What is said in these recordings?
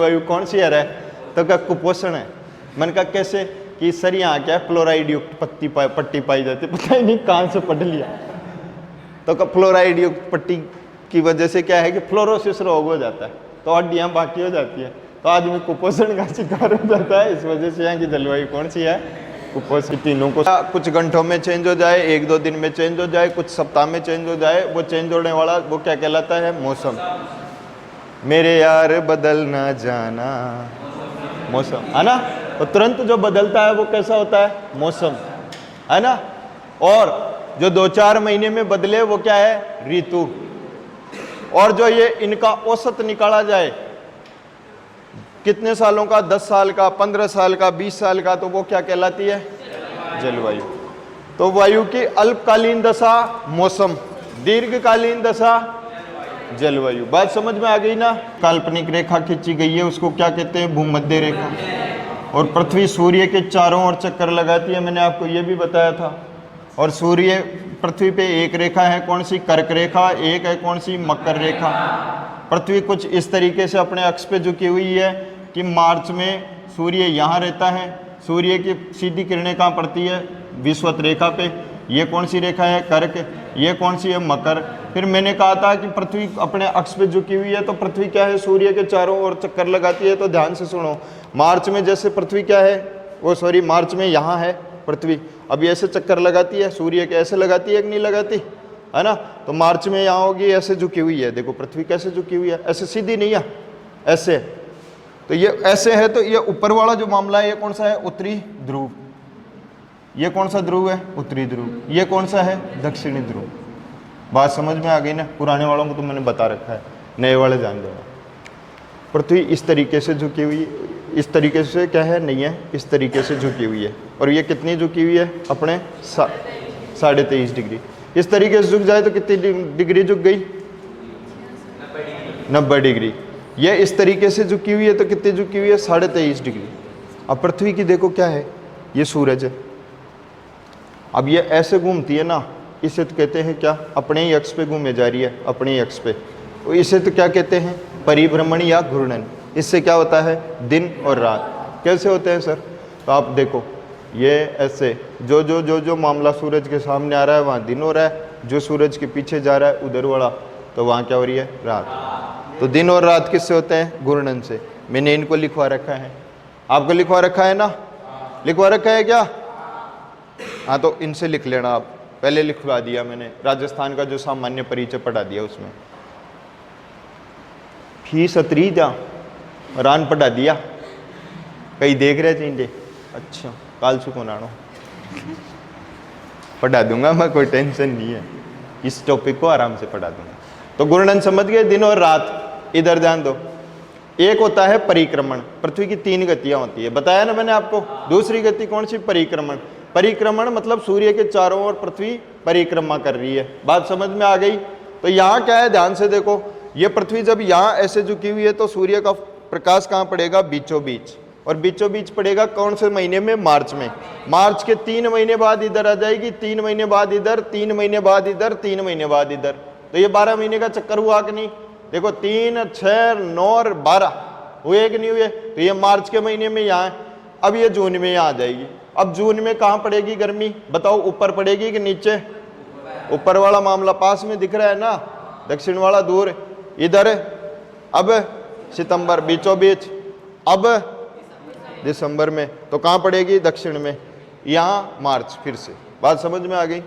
वायु कौन सी है? तो क्या कुपोषण है। मन का कैसे कि सर यहाँ क्या फ्लोराइड युक्त पट्टी पाई जाती है, पता ही नहीं कहाँ से पढ़ लिया। तो क्या फ्लोराइड युक्त पट्टी की वजह से क्या है कि फ्लोरोसिस रोग हो जाता है, तो हड्डियाँ बाकी हो जाती है, तो आदमी कुपोषण का शिकार हो जाता है। इस वजह से यहाँ की जलवायु कौन सी है? कुपोषण। तीनों को कुछ घंटों में चेंज हो जाए, 1-2 दिन में चेंज हो जाए, कुछ सप्ताह में चेंज हो जाए, वो चेंज होने वाला वो क्या कहलाता है? मौसम। मेरे यार बदल ना जाना, मौसम है ना। तो तुरंत जो बदलता है वो कैसा होता है? मौसम, है ना। और जो 2-4 महीने में बदले वो क्या है? ऋतु। और जो ये इनका औसत निकाला जाए कितने सालों का, 10 साल का, 15 साल का, 20 साल का, तो वो क्या कहलाती है? जलवायु। तो वायु की अल्पकालीन दशा मौसम, दीर्घकालीन दशा जलवायु। बात समझ में आ गई ना। काल्पनिक रेखा खींची गई है, उसको क्या कहते हैं? भूमध्य रेखा। और पृथ्वी सूर्य के चारों ओर चक्कर लगाती है, मैंने आपको ये भी बताया था। और सूर्य पृथ्वी पे एक रेखा है, कौन सी? कर्क रेखा। एक है कौन सी? मकर रेखा। पृथ्वी कुछ इस तरीके से अपने अक्ष पे झुकी हुई है कि मार्च में सूर्य यहाँ रहता है, सूर्य की सीधी किरणें कहाँ पड़ती है? विषुवत रेखा पे। ये कौन सी रेखा है? कर्क। ये कौन सी है? मकर। फिर मैंने कहा था कि पृथ्वी अपने अक्ष पे झुकी हुई है, तो पृथ्वी क्या है? सूर्य के चारों ओर चक्कर लगाती है। तो ध्यान से सुनो, मार्च में जैसे पृथ्वी क्या है? मार्च में यहाँ है पृथ्वी, अब ऐसे चक्कर लगाती है, सूर्य के ऐसे लगाती है कि नहीं लगाती, है ना। तो मार्च में यहाँ होगी ऐसे झुकी हुई है, देखो पृथ्वी कैसे झुकी हुई है, ऐसे सीधी नहीं है, ऐसे। तो ये ऐसे है, तो ये ऊपर वाला जो मामला है ये कौन सा है? उत्तरी ध्रुव। ये कौन सा ध्रुव है? उत्तरी ध्रुव। ये कौन सा है? दक्षिणी ध्रुव। बात समझ में आ गई ना। पुराने वालों को तो मैंने बता रखा है, नए वाले जान देना। पृथ्वी इस तरीके से झुकी हुई, इस तरीके से क्या है? नहीं है, इस तरीके से झुकी हुई है। और ये कितनी झुकी हुई है? अपने 23.5 डिग्री। इस तरीके से झुक जाए तो कितनी डिग्री झुक गई? 90 डिग्री। ये इस तरीके से झुकी हुई है तो कितनी झुकी हुई है? 23.5 डिग्री। अब पृथ्वी की देखो क्या है? ये सूरज है। अब ये ऐसे घूमती है ना, इसे तो कहते हैं क्या? अपने ही अक्ष पे घूमे जा रही है, अपने ही अक्ष पे। तो इसे तो क्या कहते हैं? परिभ्रमण या घूर्णन। इससे क्या होता है? दिन और रात। कैसे होते हैं सर? तो आप देखो, ये ऐसे जो जो जो जो मामला सूरज के सामने आ रहा है वहाँ दिन हो रहा है, जो सूरज के पीछे जा रहा है उधर वाला, तो वहाँ क्या हो रही है? रात। तो दिन और रात किससे होते हैं? घूर्णन से। मैंने इनको लिखवा रखा है, आपको लिखवा रखा है ना? लिखवा रखा है क्या? हाँ, तो इनसे लिख लेना आप। पहले लिखवा दिया मैंने, राजस्थान का जो सामान्य परिचय पढ़ा दिया उसमें। फी सतरी जा रान पढ़ा दिया, कई देख रहे थे। अच्छा, काल सुको नानो पढ़ा दूंगा मैं, कोई टेंशन नहीं है, इस टॉपिक को आराम से पढ़ा दूंगा। तो घूर्णन समझ गए, दिन और रात। इधर ध्यान दो, एक होता है परिक्रमण। पृथ्वी की 3 गतियां होती है, बताया ना मैंने आपको। दूसरी गति कौन सी? परिक्रमण। परिक्रमण मतलब सूर्य के चारों ओर पृथ्वी परिक्रमा कर रही है। बात समझ में आ गई? तो यहाँ क्या है? ध्यान से देखो, ये पृथ्वी जब यहाँ ऐसे झुकी हुई है तो सूर्य का प्रकाश कहाँ पड़ेगा? बीचों बीच। और बीचों बीच पड़ेगा कौन से महीने में? मार्च में। मार्च के 3 महीने बाद इधर आ जाएगी, 3 महीने बाद इधर, 3 महीने बाद इधर, 3 महीने बाद इधर। तो ये 12 महीने का चक्कर हुआ कि नहीं? देखो 3, 6, 9 और 12 हुए कि नहीं हुए? तो ये मार्च के महीने में यहाँ है। अब ये जून में यहाँ आ जाएगी। अब जून में कहाँ पड़ेगी गर्मी? बताओ, ऊपर पड़ेगी कि नीचे? ऊपर वाला मामला पास में दिख रहा है ना, दक्षिण वाला दूर इधर। अब सितंबर बीचों बीच, अब दिसंबर में, तो कहाँ पड़ेगी? दक्षिण में। यहाँ मार्च। फिर से बात समझ में आ गई?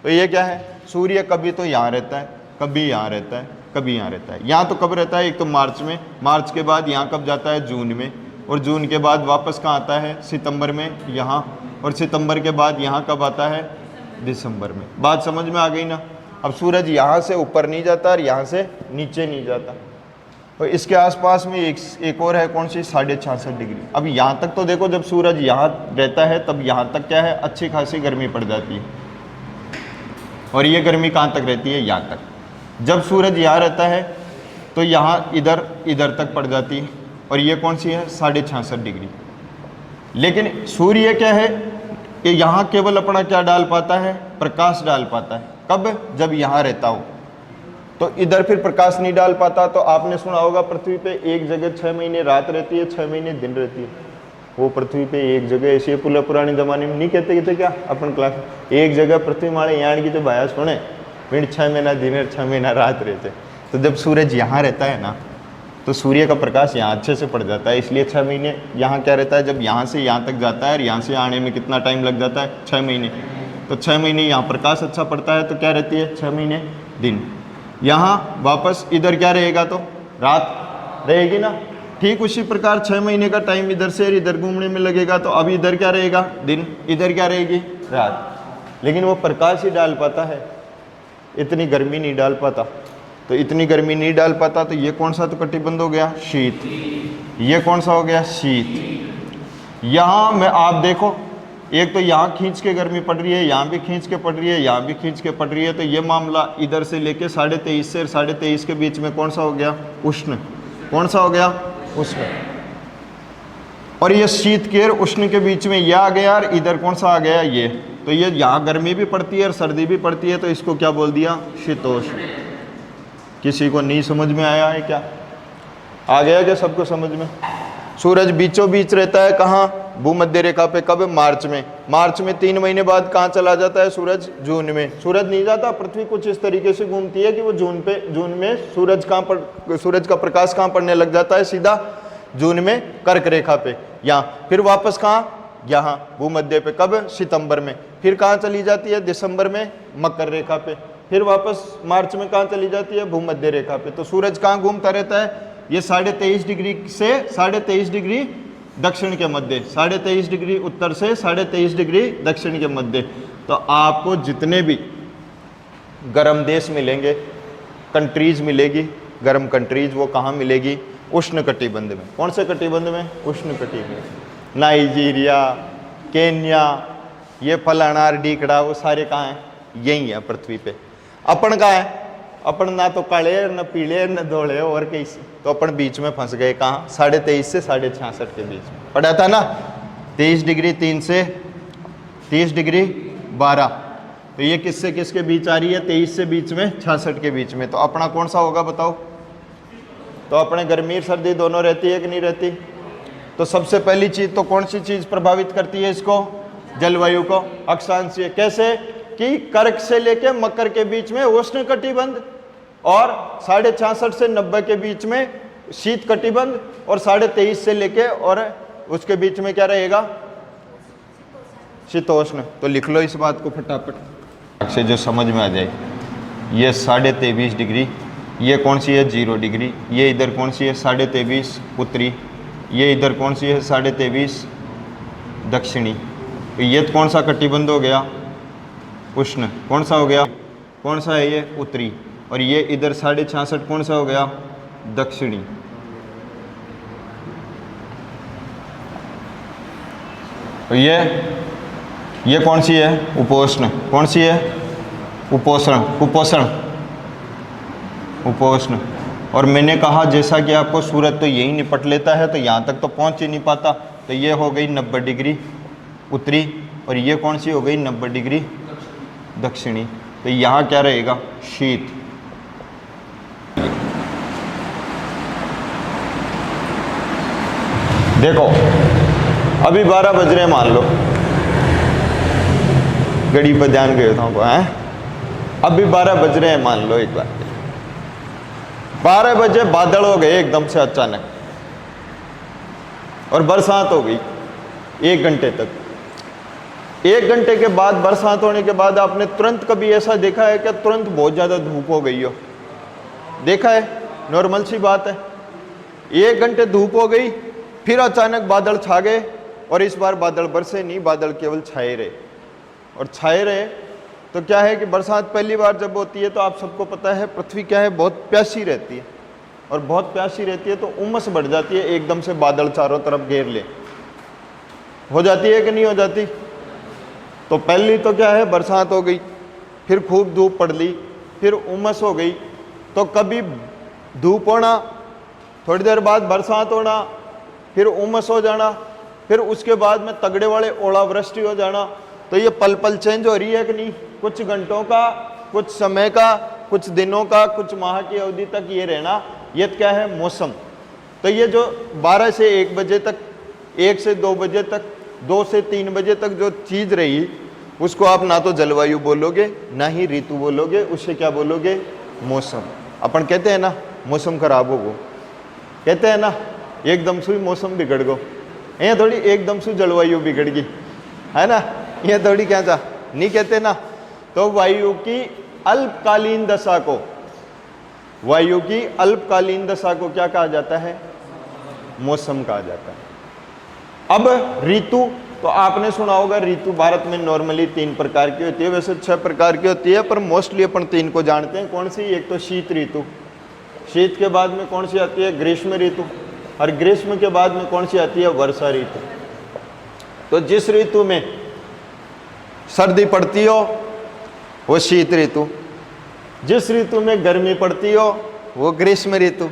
तो ये क्या है? सूर्य कभी तो यहाँ रहता है, कभी यहाँ रहता है, कभी यहाँ रहता है। यहाँ तो कब रहता है? एक तो मार्च में, मार्च के बाद यहाँ कब जाता है? जून में। और जून के बाद वापस कहाँ आता है? सितंबर में यहाँ। और सितंबर के बाद यहाँ कब आता है? दिसंबर में। बात समझ में आ गई ना। अब सूरज यहाँ से ऊपर नहीं जाता और यहाँ से नीचे नहीं जाता। और इसके आसपास में एक और है, कौन सी? 66.5 डिग्री। अब यहाँ तक तो देखो, जब सूरज यहाँ रहता है तब यहाँ तक क्या है? अच्छी खासी गर्मी पड़ जाती है। और ये गर्मी कहाँ तक रहती है? यहाँ तक। जब सूरज यहाँ रहता है तो यहाँ इधर तक पड़ जाती है। और ये कौन सी है? 66.5 डिग्री। लेकिन सूर्य क्या है कि यहाँ केवल अपना क्या डाल पाता है? प्रकाश डाल पाता है। कब? जब यहाँ रहता हो। तो इधर फिर प्रकाश नहीं डाल पाता। तो आपने सुना होगा पृथ्वी पे एक जगह 6 महीने रात रहती है, 6 महीने दिन रहती है। वो पृथ्वी पे एक जगह ऐसी है, पुराने जमाने में नहीं कहते थे क्या अपन क्लास, एक जगह पृथ्वी माड़े यान की जो बाया सुने फिर 6 महीना दिन और 6 महीना रात रहते। तो जब सूरज यहाँ रहता है ना तो सूर्य का प्रकाश यहाँ अच्छे से पड़ जाता है, इसलिए 6 महीने यहाँ क्या रहता है, जब यहाँ से यहाँ तक जाता है और यहाँ से आने में कितना टाइम लग जाता है, 6 महीने। तो 6 महीने यहाँ प्रकाश अच्छा पड़ता है तो क्या रहती है, 6 महीने दिन। यहाँ वापस इधर क्या रहेगा, तो रात रहेगी ना। ठीक उसी प्रकार 6 महीने का टाइम इधर से इधर घूमने में लगेगा, तो अब इधर क्या रहेगा, दिन, इधर क्या रहेगी, रात। लेकिन वो प्रकाश ही डाल पाता है, इतनी गर्मी नहीं डाल पाता। तो इतनी गर्मी नहीं डाल पाता तो ये कौन सा तो कटिबंध हो गया, शीत। ये कौन सा हो गया, शीत। यहाँ में आप देखो, एक तो यहाँ खींच के गर्मी पड़ रही है, यहाँ भी खींच के पड़ रही है, यहाँ भी खींच के पड़ रही है। तो ये मामला इधर से लेके 23.5 से 23.5 के बीच में कौन सा हो गया, उष्ण। कौन सा हो गया, उष्ण। और ये शीत के और उष्ण के बीच में ये आ गया और इधर कौन सा आ गया, ये। तो ये यहाँ गर्मी भी पड़ती है और सर्दी भी पड़ती है, तो इसको क्या बोल दिया, शीतोष्ण। किसी को नहीं समझ में आया है क्या, आ गया क्या सबको समझ में। सूरज बीचों बीच रहता है कहाँ, भूमध्य रेखा पे। कब, मार्च में। मार्च में 3 महीने बाद कहाँ चला जाता है सूरज, जून में। सूरज नहीं जाता, पृथ्वी कुछ इस तरीके से घूमती है कि वो जून में सूरज का प्रकाश कहाँ पड़ने लग जाता है, सीधा जून में कर्क रेखा पे यहाँ। फिर वापस कहाँ, यहाँ भूमध्य पे। कब, सितंबर में। फिर कहाँ चली जाती है, दिसंबर में मकर रेखा पे। फिर वापस मार्च में कहाँ चली जाती है, भूमध्य रेखा पे। तो सूरज कहाँ घूमता रहता है, ये 23.5 डिग्री से 23.5 डिग्री दक्षिण के मध्य, 23.5 डिग्री उत्तर से 23.5 डिग्री दक्षिण के मध्य। तो आपको जितने भी गर्म देश मिलेंगे, कंट्रीज मिलेगी, गर्म कंट्रीज, वो कहाँ मिलेगी, उष्ण कटिबंध में। कौन से कटिबंध में, उष्ण कटिबंध। नाइजीरिया, केन्या, ये फलाना ढीकड़ा, वो सारे कहाँ हैं, यही है पृथ्वी पे। अपन कहाँ है, अपन ना तो काले न पीले न धोले और कैसे, तो अपन बीच में फंस गए। कहाँ, 23.5 से 66.5 के बीच में पड़ा था ना। 23 डिग्री 3 से 30 डिग्री 12। तो ये किससे किसके बीच आ रही है, 23 से बीच में 66 के बीच में। तो अपना कौन सा होगा बताओ। तो अपने गर्मी और सर्दी दोनों रहती है कि नहीं रहती। तो सबसे पहली चीज तो कौन सी चीज प्रभावित करती है इसको, जलवायु को, अक्षांशीय। कैसे कि कर्क से लेके मकर के बीच में उष्ण कटिबंध, और 66.5 से 90 के बीच में शीत कटिबंध, और 23.5 से लेके और उसके बीच में क्या रहेगा, शीतोष्ण। तो लिख लो इस बात को फटाफट से जो समझ में आ जाए। ये 23.5 डिग्री, ये कौन सी है, 0 डिग्री। ये इधर कौन सी है, 23.5 उत्तरी। ये इधर कौन सी है, 23.5 दक्षिणी। तो ये कौन सा कटिबंध हो गया, उष्ण। कौन सा हो गया, कौन सा है ये, उत्तरी। और ये इधर 66.5 कौन सा हो गया, दक्षिणी। तो ये कौन सी है, उपोष्ण। कौन सी है, उपोषण, कुपोषण, उपोष्ण। और मैंने कहा जैसा कि आपको सूरज तो यही निपट लेता है, तो यहाँ तक तो पहुँच ही नहीं पाता। तो ये हो गई 90 डिग्री उत्तरी, और ये कौन सी हो गई, 90 डिग्री दक्षिणी। तो यहाँ क्या रहेगा, शीत। देखो अभी 12 बज रहे हैं, मान लो, घड़ी पर ध्यान गए था हैं। अभी 12 बज रहे हैं, मान लो एक बार 12 बजे बादल हो गए एकदम से अचानक, और बरसात हो गई 1 घंटे तक। 1 घंटे के बाद बरसात होने के बाद आपने तुरंत कभी ऐसा देखा है कि तुरंत बहुत ज़्यादा धूप हो गई हो, देखा है, नॉर्मल सी बात है। 1 घंटे धूप हो गई, फिर अचानक बादल छा गए, और इस बार बादल बरसे नहीं, बादल केवल छाए रहे। और छाए रहे तो क्या है कि बरसात पहली बार जब होती है तो आप सबको पता है पृथ्वी क्या है, बहुत प्यासी रहती है, और बहुत प्यासी रहती है तो उमस बढ़ जाती है, एकदम से बादल चारों तरफ घेर ले, हो जाती है कि नहीं हो जाती। तो पहली तो क्या है, बरसात हो गई, फिर खूब धूप पड़ ली, फिर उमस हो गई। तो कभी धूप होना, थोड़ी देर बाद बरसात होना, फिर उमस हो जाना, फिर उसके बाद में तगड़े वाले ओलावृष्टि हो जाना। तो ये पल पल चेंज हो रही है कि नहीं, कुछ घंटों का, कुछ समय का, कुछ दिनों का, कुछ माह की अवधि तक ये रहना, ये क्या है? मौसम। तो ये जो 12 से 1 बजे तक, 1 से 2 बजे तक, 2 से 3 बजे तक जो चीज रही, उसको आप ना तो जलवायु बोलोगे ना ही ऋतु बोलोगे, उससे क्या बोलोगे? मौसम। अपन कहते हैं ना मौसम खराब हो गो, कहते हैं ना एकदम से मौसम बिगड़ गो, ये थोड़ी एकदम से जलवायु बिगड़ गई, है ना, ये थोड़ी क्या था, नहीं कहते ना। तो वायु की अल्पकालीन दशा को, वायु की अल्पकालीन दशा को क्या कहा जाता है? मौसम कहा जाता है। अब ऋतु, तो आपने सुना होगा ऋतु भारत में नॉर्मली 3 प्रकार की होती है, वैसे 6 प्रकार की होती है, पर मोस्टली अपन 3 को जानते हैं। कौन सी? एक तो शीत ऋतु, शीत के बाद में कौन सी आती है? ग्रीष्म ऋतु, और ग्रीष्म के बाद में कौन सी आती है? वर्षा ऋतु। तो जिस ऋतु में सर्दी पड़ती हो वो शीत ऋतु, जिस ऋतु में गर्मी पड़ती हो वो ग्रीष्म ऋतु,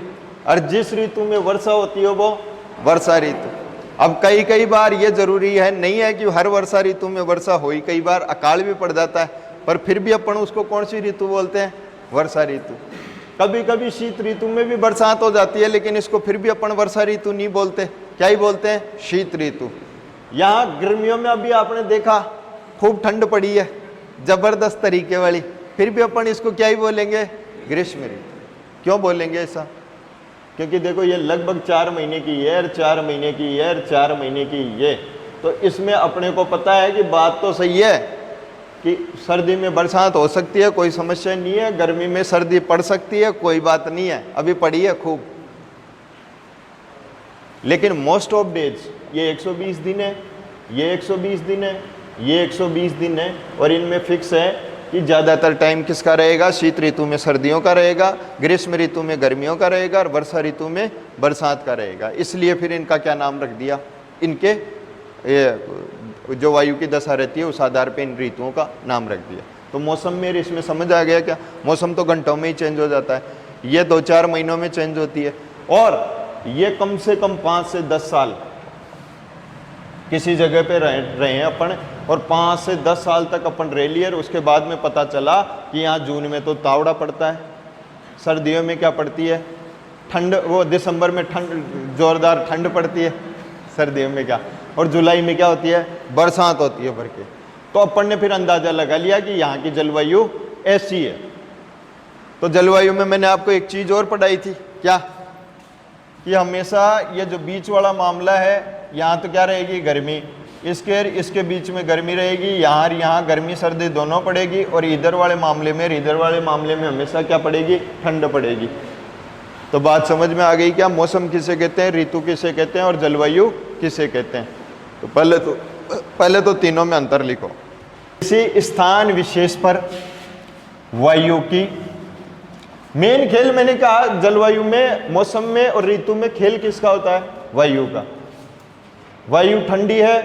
और जिस ऋतु में वर्षा होती हो वो वर्षा ऋतु। अब कई बार ये जरूरी है नहीं है कि हर वर्षा ऋतु में वर्षा हो ही, कई बार अकाल भी पड़ जाता है, पर फिर भी अपन उसको कौन सी ऋतु बोलते हैं? वर्षा ऋतु। कभी कभी शीत ऋतु में भी बरसात हो जाती है, लेकिन इसको फिर भी अपन वर्षा ऋतु नहीं बोलते, क्या ही बोलते हैं? शीत ऋतु। यहाँ गर्मियों में अभी आपने देखा खूब ठंड पड़ी है, जबरदस्त तरीके वाली, फिर भी अपन इसको क्या ही बोलेंगे? ग्रीष्म ऋतु। क्यों बोलेंगे ऐसा? क्योंकि देखो ये लगभग 4 महीने की है, और 4 महीने की है, और 4 महीने की ये, तो इसमें अपने को पता है कि बात तो सही है कि सर्दी में बरसात हो सकती है, कोई समस्या नहीं है, गर्मी में सर्दी पड़ सकती है, कोई बात नहीं है, अभी पड़ी है खूब। लेकिन मोस्ट ऑफ डेज ये 120 दिन है, ये 120 दिन है, ये 120 दिन है, और इनमें फिक्स है कि ज़्यादातर टाइम किसका रहेगा? शीत ऋतु में सर्दियों का रहेगा, ग्रीष्म ऋतु में गर्मियों का रहेगा, और वर्षा ऋतु में बरसात का रहेगा। इसलिए फिर इनका क्या नाम रख दिया? इनके जो वायु की दशा रहती है उस आधार पे इन ऋतुओं का नाम रख दिया। तो मौसम में इसमें समझ आ गया क्या? मौसम तो घंटों में ही चेंज हो जाता है, ये 2-4 महीनों में चेंज होती है, और ये कम से कम 5 से 10 साल किसी जगह पे रहे हैं अपन, और 5 से 10 साल तक अपन रह लिए, उसके बाद में पता चला कि यहाँ जून में तो तावड़ा पड़ता है, सर्दियों में क्या पड़ती है? ठंड, वो दिसंबर में ठंड, जोरदार ठंड पड़ती है सर्दियों में क्या, और जुलाई में क्या होती है? बरसात होती है भर के। तो अपन ने फिर अंदाज़ा लगा लिया कि यहाँ की जलवायु ऐसी है। तो जलवायु में मैंने आपको एक चीज़ और पढ़ाई थी, क्या? कि हमेशा ये जो बीच वाला मामला है, यहाँ तो क्या रहेगी? गर्मी, इसके बीच में गर्मी रहेगी, यहाँ गर्मी सर्दी दोनों पड़ेगी, और इधर वाले मामले में हमेशा क्या पड़ेगी? ठंड पड़ेगी। तो बात समझ में आ गई क्या? मौसम किसे कहते हैं, ऋतु किसे कहते हैं, और जलवायु किसे कहते हैं? तो पहले तो तीनों में अंतर लिखो। किसी स्थान विशेष पर वायु की मेन खेल, मैंने कहा जलवायु में, मौसम में और ऋतु में खेल किसका होता है? वायु का। वायु ठंडी है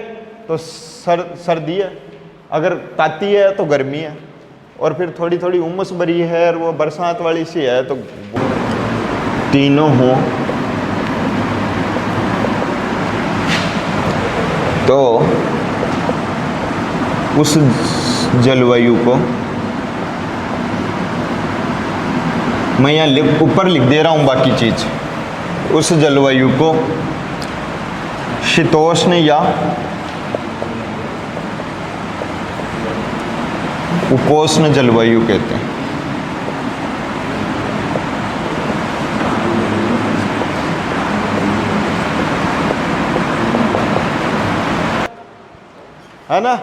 तो सर्दी है, अगर ताती है तो गर्मी है, और फिर थोड़ी थोड़ी उमस भरी है और वो बरसात वाली सी है, तो तीनों हो तो उस जलवायु को मैं यहाँ ऊपर लिख दे रहा हूँ बाकी चीज। उस जलवायु को शीतोष्ण या उपोष्ण जलवायु कहते हैं। है ना?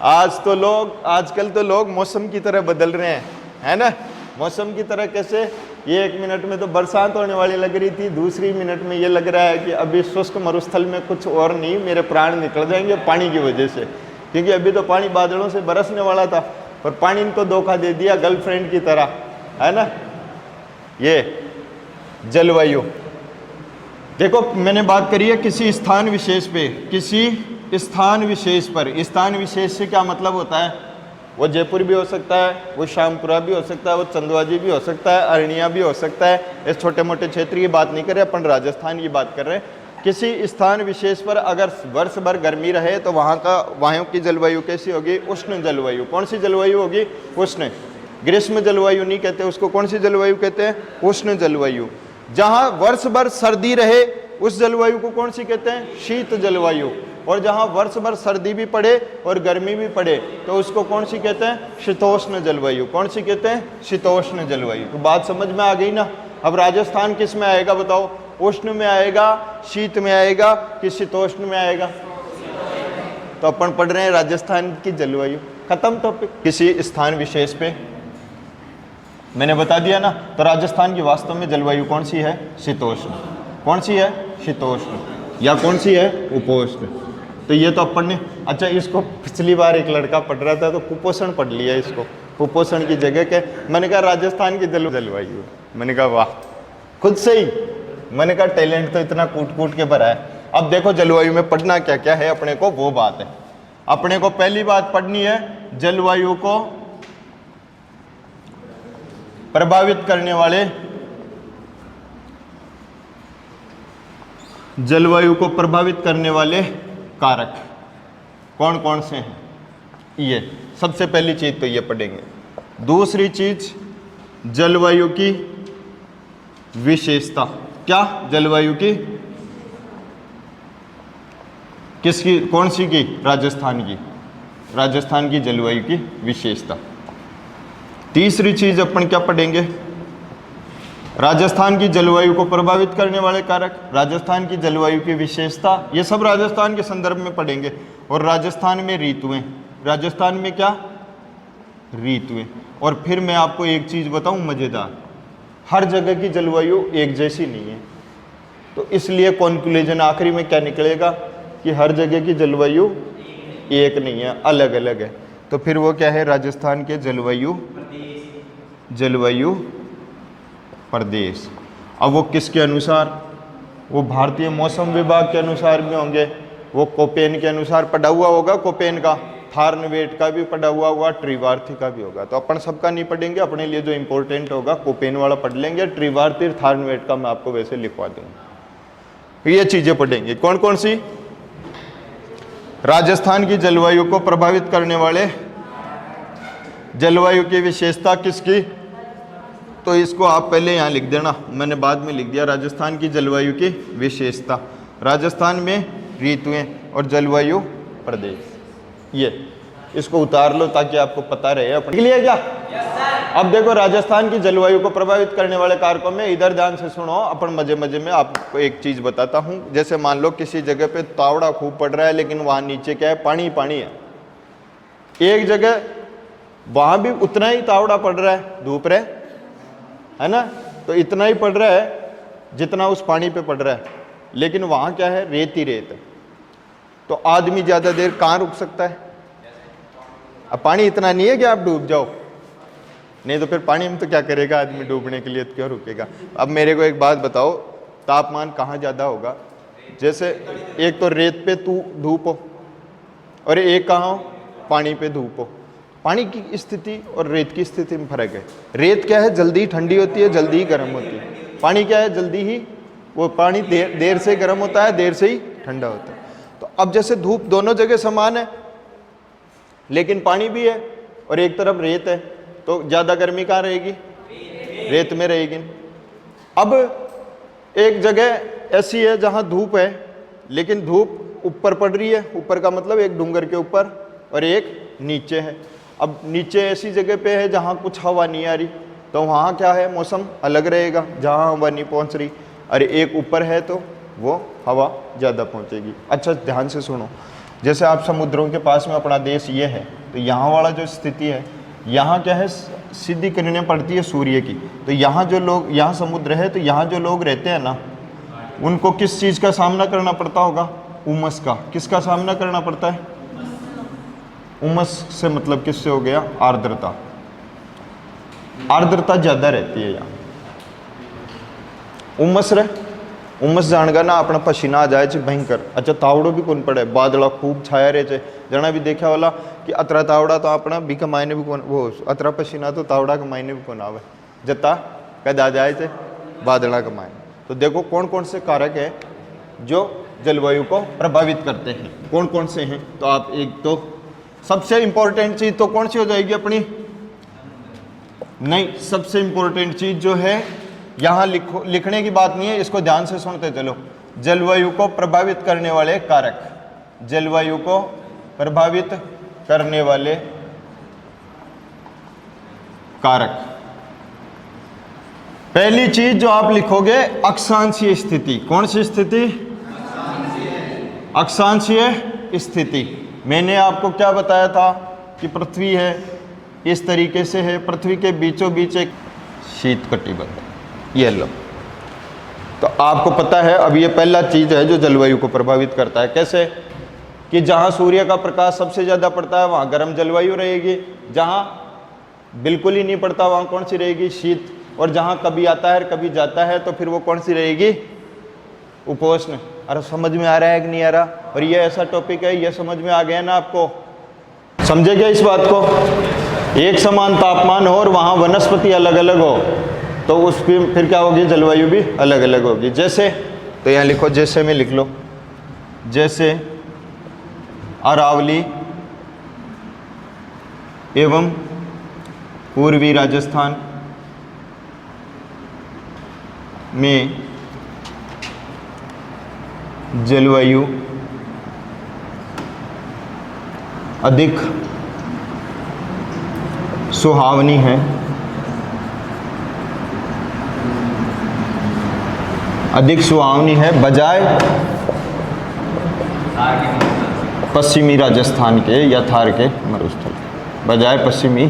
आजकल तो लोग मौसम की तरह बदल रहे हैं, है ना? मौसम की तरह कैसे? ये 1 मिनट में तो बरसात होने वाली लग रही थी, दूसरी मिनट में ये लग रहा है कि अभी शुष्क मरुस्थल में कुछ और नहीं, मेरे प्राण निकल जाएंगे पानी की वजह से, क्योंकि अभी तो पानी बादलों से बरसने वाला था, पर पानी इनको धोखा दे दिया गर्लफ्रेंड की तरह, है ना? ये जलवायु देखो, मैंने बात करी है किसी स्थान विशेष पे, किसी स्थान विशेष पर। स्थान विशेष से क्या मतलब होता है? वो जयपुर भी हो सकता है, वो श्यामपुरा भी हो सकता है, वो चंदवाजी भी हो सकता है, अरनिया भी हो सकता है। इस छोटे मोटे क्षेत्र की बात नहीं कर रहे अपन, राजस्थान की बात कर रहे हैं। किसी स्थान विशेष पर अगर वर्ष भर गर्मी रहे तो वहाँ की जलवायु कैसी होगी? उष्ण जलवायु। कौन सी जलवायु होगी? उष्ण। ग्रीष्म जलवायु नहीं कहते उसको, कौन सी जलवायु कहते हैं? उष्ण जलवायु। जहां वर्ष भर सर्दी रहे उस जलवायु को कौन सी कहते हैं? शीत जलवायु। और जहां वर्ष भर सर्दी भी पड़े और गर्मी भी पड़े तो उसको कौन सी कहते हैं? शीतोष्ण जलवायु। कौन सी कहते हैं? शीतोष्ण जलवायु। तो बात समझ में आ गई ना? अब राजस्थान किस में आएगा बताओ? उष्ण में आएगा, शीत में आएगा कि शीतोष्ण में आएगा? तो अपन पढ़ रहे हैं राजस्थान की जलवायु। खत्म टॉपिक। किसी स्थान विशेष पे मैंने बता दिया ना, तो राजस्थान की वास्तव में जलवायु कौन सी है? शीतोष्ण। कौन सी है? शीतोष्ण। या कौन सी है? उपोष्ण। तो ये तो अपन ने, अच्छा इसको पिछली बार एक लड़का पढ़ रहा था तो कुपोषण पढ़ लिया इसको, कुपोषण की जगह के। मैंने कहा राजस्थान की जलवायु। मैंने कहा वाह, खुद से ही मैंने कहा टैलेंट तो इतना कूट कूट के भरा है। अब देखो जलवायु में पढ़ना क्या क्या है अपने को, वो बात है। अपने को पहली बात पढ़नी है जलवायु को प्रभावित करने वाले, जलवायु को प्रभावित करने वाले कारक कौन कौन से हैं। ये सबसे पहली चीज तो ये पढ़ेंगे। दूसरी चीज जलवायु की विशेषता। क्या? जलवायु की किसकी? कौन सी की? राजस्थान की। राजस्थान की जलवायु की विशेषता। तीसरी चीज अपन क्या पढ़ेंगे? राजस्थान की जलवायु को प्रभावित करने वाले कारक, राजस्थान की जलवायु की विशेषता, ये सब राजस्थान के संदर्भ में पढ़ेंगे। और राजस्थान में ऋतुएं, राजस्थान में क्या? ऋतुएं। और फिर मैं आपको एक चीज बताऊं मजेदार, हर जगह की जलवायु एक जैसी नहीं है। तो इसलिए कॉन्क्लूजन आखिरी में क्या निकलेगा कि हर जगह की जलवायु एक नहीं है, अलग अलग है। तो फिर वो क्या है? राजस्थान के जलवायु प्रदेश। अब वो किसके अनुसार? वो भारतीय मौसम विभाग के अनुसार भी होंगे, वो कोपेन के अनुसार पढ़ा हुआ होगा, कोपेन का, थार्नवेट का भी पढ़ा हुआ होगा, ट्रिवार्थी का भी होगा। तो अपन सबका नहीं पढ़ेंगे, अपने लिए जो इंपॉर्टेंट होगा कोपेन वाला पढ़ लेंगे, ट्रिवार्थी थार्नवेट का मैं आपको वैसे लिखवा दूंगा। ये चीजें पढ़ेंगे। कौन कौन सी? राजस्थान की जलवायु को प्रभावित करने वाले, जलवायु की विशेषता किसकी? तो इसको आप पहले यहाँ लिख देना, मैंने बाद में लिख दिया। राजस्थान की जलवायु की विशेषता, राजस्थान में ऋतुएं और जलवायु प्रदेश। ये इसको उतार लो ताकि आपको पता रहे। अपने लिए क्या? अब देखो राजस्थान की जलवायु को प्रभावित करने वाले कारकों में, इधर ध्यान से सुनो, अपन मजे मजे में आपको एक चीज बताता हूँ। जैसे मान लो किसी जगह पे तावड़ा खूब पड़ रहा है लेकिन वहां नीचे क्या है? पानी पानी है। एक जगह वहां भी उतना ही तावड़ा पड़ रहा है, धूप है ना, तो इतना ही पड़ रहा है जितना उस पानी पे पड़ रहा है, लेकिन वहां क्या है? रेत ही रेत है। तो आदमी ज्यादा देर कहाँ रुक सकता है? अब पानी इतना नहीं है कि आप डूब जाओ, नहीं तो फिर पानी में तो क्या करेगा आदमी? डूबने के लिए तो क्यों रुकेगा? अब मेरे को एक बात बताओ, तापमान कहाँ ज्यादा होगा? जैसे एक तो रेत पे धूप हो और एक कहाँ हो? पानी पे धूप हो। पानी की स्थिति और रेत की स्थिति में फर्क है। रेत क्या है? जल्दी ही ठंडी होती है, जल्दी ही गर्म होती है। पानी क्या है? जल्दी ही, वो पानी देर से गर्म होता है, देर से ही ठंडा होता है। तो अब जैसे धूप दोनों जगह समान है लेकिन पानी भी है और एक तरफ रेत है, तो ज्यादा गर्मी कहाँ रहेगी? रेत में रहेगी। अब एक जगह ऐसी है जहां धूप है लेकिन धूप ऊपर पड़ रही है, ऊपर का मतलब एक डूंगर के ऊपर, और एक नीचे है। अब नीचे ऐसी जगह पे है जहाँ कुछ हवा नहीं आ रही, तो वहाँ क्या है? मौसम अलग रहेगा, जहाँ हवा नहीं पहुँच रही। अरे एक ऊपर है तो वो हवा ज़्यादा पहुँचेगी। अच्छा ध्यान से सुनो, जैसे आप समुद्रों के पास में अपना देश ये है, तो यहाँ वाला जो स्थिति है, यहाँ क्या है? सीधी किरणें पड़ती है सूर्य की। तो यहाँ जो लोग, यहाँ समुद्र है, तो यहाँ जो लोग रहते हैं ना, उनको किस चीज़ का सामना करना पड़ता होगा? उमस का। किसका सामना करना पड़ता है? उमस से मतलब किससे हो गया? आर्द्रता। आर्द्रता ज्यादा रहती है यहाँ। उमस रहे, उमस जान का ना अपना पसीना आ जाए भयंकर। अच्छा तावड़ो भी कौन पड़े, बादला खूब छाया रहे चे, जना भी देखा वाला कि अतरा तावड़ा तो अपना भी कमायने भी कौन, वो अतरा पसीना तो तावड़ा कमायने भी कौन आवे, जता कद आ जाए चे बादला कमाए। तो देखो कौन कौन से कारक है जो जलवायु को प्रभावित करते हैं, कौन कौन से हैं। तो आप एक तो सबसे इंपॉर्टेंट चीज तो कौन सी हो जाएगी अपनी? नहीं, सबसे इंपॉर्टेंट चीज जो है यहां लिखो, लिखने की बात नहीं है, इसको ध्यान से सुनते चलो। जलवायु को प्रभावित करने वाले कारक, जलवायु को प्रभावित करने वाले कारक। पहली चीज जो आप लिखोगे अक्षांशीय स्थिति। कौन सी स्थिति? अक्षांशीय स्थिति। मैंने आपको क्या बताया था कि पृथ्वी है, इस तरीके से है, पृथ्वी के बीचों बीच एक शीत कटिबंध, ये लो। तो आपको पता है अब ये पहला चीज है जो जलवायु को प्रभावित करता है। कैसे? कि जहां सूर्य का प्रकाश सबसे ज्यादा पड़ता है वहां गर्म जलवायु रहेगी, जहां बिल्कुल ही नहीं पड़ता वहां कौन सी रहेगी? शीत। और जहां कभी आता है कभी जाता है तो फिर वो कौन सी रहेगी? उपोष्ण। अरे समझ में आ रहा है कि नहीं आ रहा? और ये ऐसा टॉपिक है, ये समझ में आ गया ना आपको? समझे क्या इस बात को? एक समान तापमान हो और वहाँ वनस्पति अलग अलग हो तो उस फिर क्या होगी? जलवायु भी अलग अलग होगी। जैसे, तो यहाँ लिखो, जैसे में लिख लो, जैसे अरावली एवं पूर्वी राजस्थान में जलवायु अधिक सुहावनी है, अधिक सुहावनी है बजाय पश्चिमी राजस्थान के या थार के मरुस्थल, बजाय पश्चिमी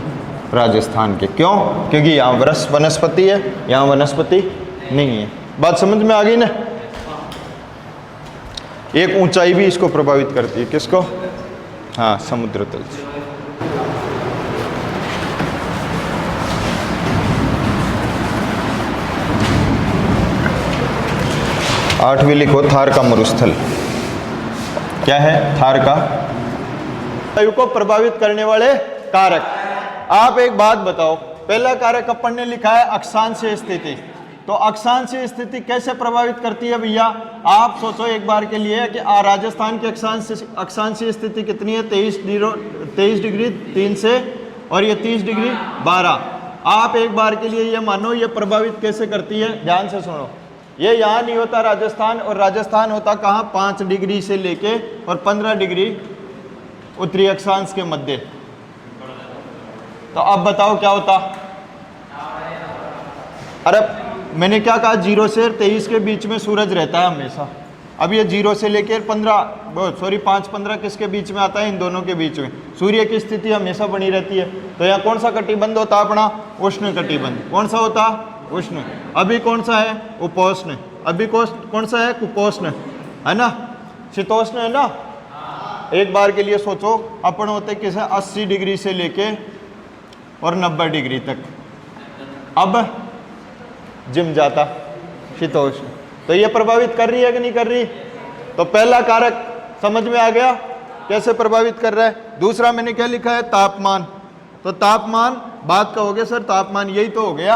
राजस्थान के। क्यों? क्योंकि यहाँ वनस्पति है, यहाँ वनस्पति नहीं है। बात समझ में आ गई ना? एक ऊंचाई भी इसको प्रभावित करती है। किसको? हाँ, समुद्र तल से। आठवीं लिखो, थार का मरुस्थल। क्या है? थार का। जलवायु को प्रभावित करने वाले कारक। आप एक बात बताओ, पहला कारक अपन ने लिखा है अक्षांशीय स्थिति। तो अक्षांशीय स्थिति कैसे प्रभावित करती है भैया? आप सोचो एक बार के लिए कि राजस्थान की अक्षांशीय स्थिति कितनी है? 23 डिग्री 3 से, और ये 30 डिग्री 12। आप एक बार के लिए ये मानो ये प्रभावित कैसे करती है? ध्यान से सुनो। ये यहाँ नहीं होता राजस्थान, और राजस्थान होता कहाँ? 5 डिग्री से लेके और 15 डिग्री उत्तरी अक्षांश के मध्य। तो अब बताओ क्या होता? अरे मैंने क्या कहा? 0 से 23 के बीच में सूरज रहता है हमेशा। अब ये 0 से लेकर 5-15 किसके बीच में आता है? इन दोनों के बीच में। सूर्य की स्थिति हमेशा बनी रहती है। तो यहाँ कौन सा कटिबंध होता अपना? उष्ण कटिबंध। कौन सा होता? उष्ण। अभी कौन सा है? उपोष्ण। अभी कौन सा है? कुपोष्ण, है ना? शीतोष्ण है ना? एक बार के लिए सोचो, अपन होते किसे? 80 डिग्री से लेके और 90 डिग्री तक। अब जिम जाता शीतोष्ण। तो ये प्रभावित कर रही है कि नहीं कर रही? तो पहला कारक समझ में आ गया कैसे प्रभावित कर रहा है। दूसरा मैंने क्या लिखा है? तापमान। तो तापमान बात कहोगे सर तापमान यही तो हो गया,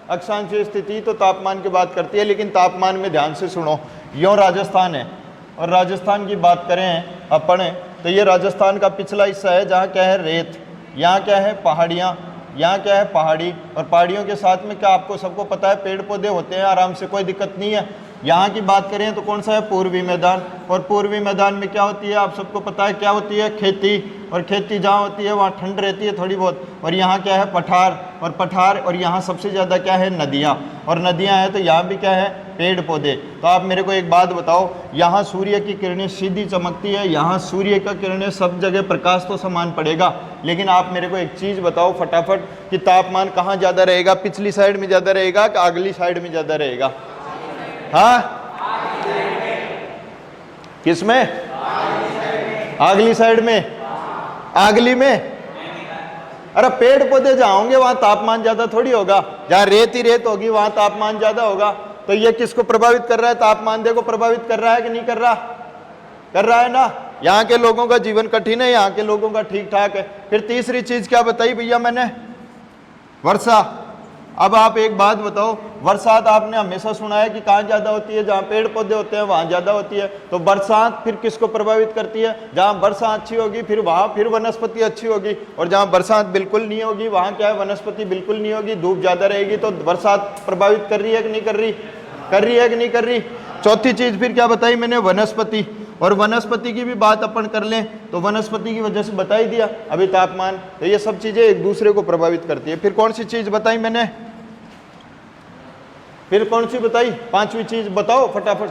अक्षांशीय स्थिति तो तापमान की बात करती है। लेकिन तापमान में ध्यान से सुनो, यो राजस्थान है और राजस्थान की बात करें अपन तो ये राजस्थान का पिछला हिस्सा है जहाँ क्या है? रेत। यहाँ क्या है? पहाड़ियाँ। यहाँ क्या है? पहाड़ी। और पहाड़ियों के साथ में क्या आपको सबको पता है? पेड़ पौधे होते हैं आराम से, कोई दिक्कत नहीं है। यहाँ की बात करें तो कौन सा है? पूर्वी मैदान। और पूर्वी मैदान में क्या होती है? आप सबको पता है क्या होती है? खेती। और खेती जहाँ होती है वहाँ ठंड रहती है थोड़ी बहुत। और यहाँ क्या है? पठार। और पठार, और यहाँ सबसे ज़्यादा क्या है? नदियाँ। और नदियाँ हैं तो यहाँ भी क्या है? पेड़ पौधे। तो आप मेरे को एक बात बताओ, यहाँ सूर्य की किरणें सीधी चमकती है, यहाँ सूर्य का किरणें सब जगह प्रकाश तो समान पड़ेगा। लेकिन आप मेरे को एक चीज़ बताओ फटाफट कि तापमान कहाँ ज़्यादा रहेगा? पिछली साइड में ज़्यादा रहेगा कि अगली साइड में ज़्यादा रहेगा? हाँ, किस में? अगली साइड में। अगली में? अरे पेड़ पौधे जहाँ होंगे वहां तापमान ज्यादा थोड़ी होगा। जहाँ रेत ही रेत होगी वहां तापमान ज्यादा होगा। तो ये किसको प्रभावित कर रहा है? तापमान देखो प्रभावित कर रहा है कि नहीं कर रहा? कर रहा है ना? यहाँ के लोगों का जीवन कठिन है, यहाँ के लोगों का ठीक ठाक है। फिर तीसरी चीज क्या बताई भैया मैंने? वर्षा। अब आप एक बात बताओ, बरसात आपने हमेशा सुना है कि कहाँ ज़्यादा होती है, जहाँ पेड़ पौधे होते हैं वहाँ ज़्यादा होती है। तो बरसात फिर किसको प्रभावित करती है? जहाँ बरसात अच्छी होगी फिर वहाँ फिर वनस्पति अच्छी होगी, और जहाँ बरसात बिल्कुल नहीं होगी वहाँ क्या है, वनस्पति बिल्कुल नहीं होगी, धूप ज़्यादा रहेगी। तो बरसात प्रभावित कर रही है कि नहीं कर रही? कर रही है कि नहीं कर रही? चौथी चीज़ फिर क्या बताई मैंने? वनस्पति। और वनस्पति की भी बात अपन कर लें तो वनस्पति की वजह से बता ही दिया अभी तापमान। तो ये सब चीजें एक दूसरे को प्रभावित करती है। फिर कौन सी चीज बताई मैंने? फिर कौन सी बताई? पांचवी चीज बताओ फटाफट।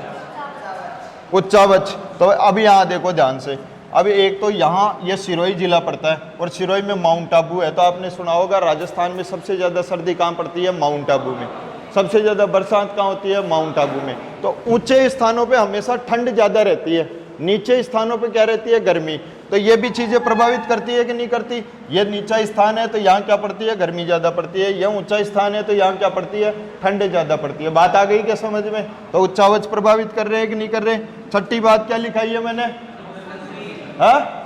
उच्चावच। तो अब यहाँ देखो ध्यान से, अब एक तो यहाँ ये सिरोही जिला पड़ता है और सिरोही में माउंट आबू है। तो आपने सुना होगा राजस्थान में सबसे ज़्यादा सर्दी कहाँ पड़ती है? माउंट आबू में। सबसे ज़्यादा बरसात कहाँ होती है? माउंट आबू में। तो ऊंचे स्थानों पे हमेशा ठंड ज़्यादा रहती है, नीचे स्थानों पे क्या रहती है? गर्मी। तो ये भी चीज़ें प्रभावित करती है कि नहीं करती? ये नीचा स्थान है तो यहाँ क्या पड़ती है? गर्मी ज़्यादा पड़ती है। यह ऊंचा स्थान है तो यहाँ क्या पड़ती है? ठंड ज़्यादा पड़ती है। बात आ गई क्या समझ में? तो उच्चावच प्रभावित कर रहे हैं कि नहीं कर रहे? छठी बात क्या लिखाई है मैंने? हाँ,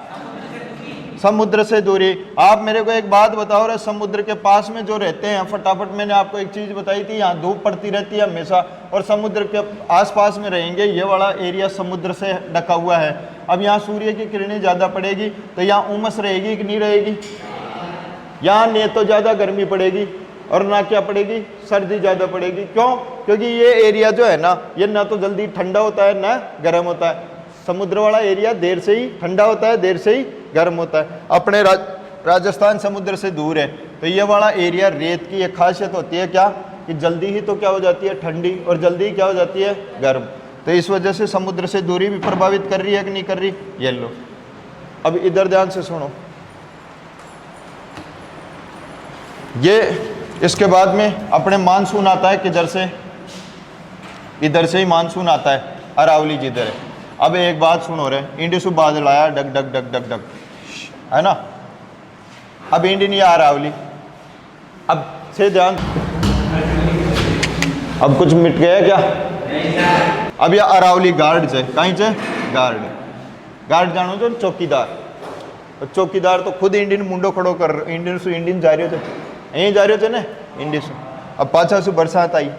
समुद्र से दूरी। आप मेरे को एक बात बताओ रे, समुद्र के पास में जो रहते हैं, फटाफट मैंने आपको एक चीज बताई थी, यहाँ धूप पड़ती रहती है हमेशा, और समुद्र के आसपास में रहेंगे, ये वाला एरिया समुद्र से ढका हुआ है। अब यहाँ सूर्य की किरणें ज़्यादा पड़ेगी तो यहाँ उमस रहेगी कि नहीं रहेगी? यहाँ न तो ज़्यादा गर्मी पड़ेगी और ना क्या पड़ेगी? सर्दी ज़्यादा पड़ेगी। क्यों? क्योंकि ये एरिया जो है ना, ये ना तो जल्दी ठंडा होता है ना गर्म होता है। समुद्र वाला एरिया देर से ही ठंडा होता है, देर से ही गर्म होता है। अपने राजस्थान समुद्र से दूर है तो ये वाला एरिया, रेत की एक खासियत होती है क्या, कि जल्दी ही तो क्या हो जाती है? ठंडी, और जल्दी ही क्या हो जाती है? गर्म। तो इस वजह से समुद्र से दूरी भी प्रभावित कर रही है कि नहीं कर रही? ये लो, अब इधर ध्यान से सुनो। ये इसके बाद में अपने मानसून आता है किधर से? इधर से ही मानसून आता है, अरावली जिधर है। अब एक बात सुनो रे, इंडिसु बादल आया, डग डग डग डग डग, है ना? अब इंडियन या अरावली, अब से ध्यान, अब कुछ मिट गया क्या? अब यह अरावली गार्ड से, कहीं से? गार्ड जानो जो चौकीदार। तो चौकीदार तो खुद इंडियन मुंडो खड़ो कर, इंडियन जा रहे थे, यहीं जा रहे थे ना इंडिसु। अब पाछा से बरसात आई।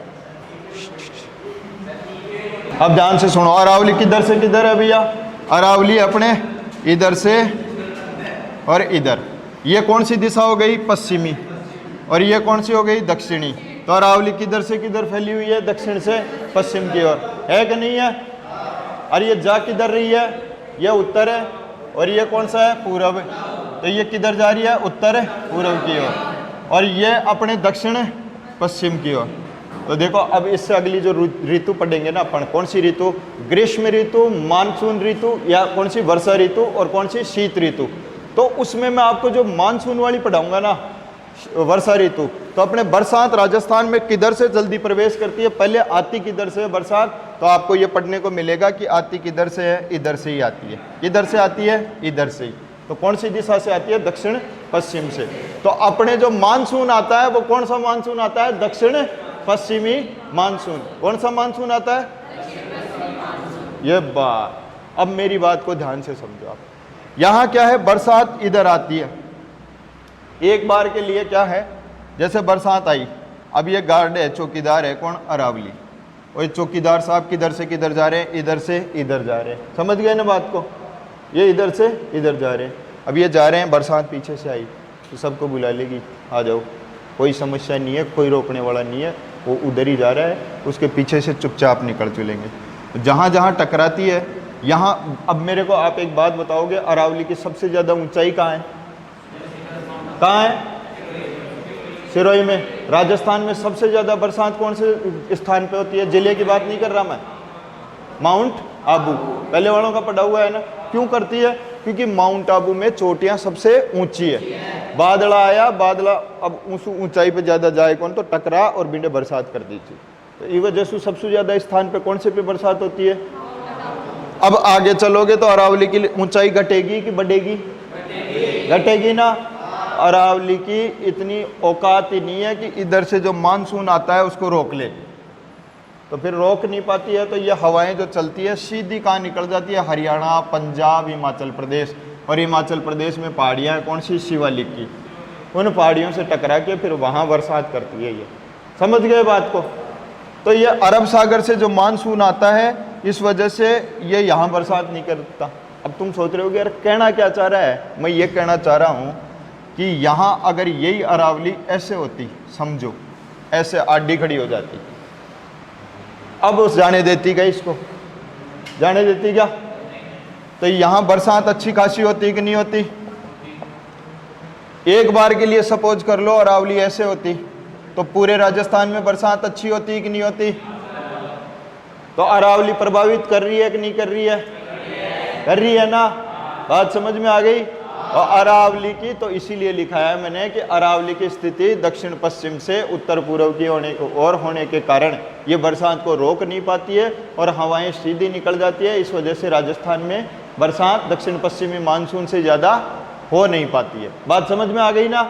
अब ध्यान से सुनो, अरावली किधर से किधर है भैया? अरावली अपने इधर से और इधर। ये कौन सी दिशा हो गई? पश्चिमी। और ये कौन सी हो गई? दक्षिणी। तो अरावली किधर से किधर फैली हुई है? दक्षिण से पश्चिम की ओर, है कि नहीं है? और ये जा किधर रही है? ये उत्तर है, और ये कौन सा है? पूर्व। तो ये किधर जा रही है? उत्तर पूर्व की ओर, और ये अपने दक्षिण पश्चिम की ओर। तो देखो अब इससे अगली जो ऋतु पढ़ेंगे ना अपन, कौन सी ऋतु? ग्रीष्म ऋतु, मानसून ऋतु, या कौन सी? वर्षा ऋतु, और कौन सी? शीत ऋतु। तो उसमें मैं आपको जो मानसून वाली पढ़ाऊंगा ना, वर्षा ऋतु, तो अपने बरसात राजस्थान में किधर से जल्दी प्रवेश करती है? पहले आती किधर से है बरसात? तो आपको ये पढ़ने को मिलेगा कि आती किधर से है? इधर से ही आती है। किधर से आती है? इधर से ही। तो कौन सी दिशा से आती है? दक्षिण पश्चिम से। तो अपने जो मानसून आता है वो कौन सा मानसून आता है? दक्षिण पश्चिमी मानसून। कौन सा मानसून आता है? ये बात, अब मेरी बात को ध्यान से समझो आप। यहाँ क्या है? बरसात इधर आती है एक बार के लिए, क्या है? जैसे बरसात आई, अब ये गार्ड है, चौकीदार है, कौन? अरावली। और ये चौकीदार साहब किधर से किधर जा रहे हैं? इधर से इधर जा रहे हैं। समझ गए ना बात को? ये इधर से इधर जा रहे हैं। अब ये जा रहे हैं, बरसात पीछे से आई तो सबको बुला लेगी, आ जाओ, कोई समस्या नहीं है, कोई रोकने वाला नहीं है, वो उधर ही जा रहा है, उसके पीछे से चुपचाप निकल चलेंगे। जहाँ जहाँ टकराती है यहाँ, अब मेरे को आप एक बात बताओगे, अरावली की सबसे ज़्यादा ऊंचाई कहाँ है? कहाँ है? सिरोही में। राजस्थान में सबसे ज़्यादा बरसात कौन से स्थान पे होती है? जिले की बात नहीं कर रहा मैं, माउंट आबू। पहले वालों का पढ़ा हुआ है ना। क्यों करती है? क्योंकि माउंट आबू में चोटियाँ सबसे ऊंची है। बादला आया, बादला अब उस ऊंचाई पे ज़्यादा जाए कौन? तो टकरा और बिंडे बरसात कर दी थी। तो इस वजह से सबसे ज़्यादा स्थान पे कौन से पे बरसात होती है? अब आगे चलोगे तो अरावली की ऊंचाई घटेगी कि बढ़ेगी? घटेगी ना। अरावली की इतनी औकात ही नहीं है कि इधर से जो मानसून आता है उसको रोक ले, तो फिर रोक नहीं पाती है। तो ये हवाएं जो चलती है सीधी कहाँ निकल जाती है? हरियाणा, पंजाब, हिमाचल प्रदेश। और हिमाचल प्रदेश में पहाड़ियाँ कौन सी? शिवालिक की। उन पहाड़ियों से टकरा के फिर वहाँ बरसात करती है ये। समझ गए बात को? तो ये अरब सागर से जो मानसून आता है, इस वजह से ये यहाँ बरसात नहीं करता। अब तुम सोच रहे हो कि यार कहना क्या चाह रहा है? मैं ये कहना चाह रहा हूँ कि यहाँ अगर यही अरावली ऐसे होती, समझो ऐसे आडी खड़ी हो जाती, अब उस जाने देती क्या इसको? जाने देती क्या? तो यहाँ बरसात अच्छी खासी होती कि नहीं होती? एक बार के लिए सपोज कर लो अरावली ऐसे होती, तो पूरे राजस्थान में बरसात अच्छी होती कि नहीं होती? तो अरावली प्रभावित कर रही है कि नहीं कर रही है? कर रही है ना? बात समझ में आ गई? और अरावली की तो इसीलिए लिखा है मैंने कि अरावली की स्थिति दक्षिण पश्चिम से उत्तर पूर्व की होने के कारण ये बरसात को रोक नहीं पाती है और हवाएं सीधी निकल जाती है। इस वजह से राजस्थान में बरसात दक्षिण पश्चिमी मानसून से ज़्यादा हो नहीं पाती है। बात समझ में आ गई ना?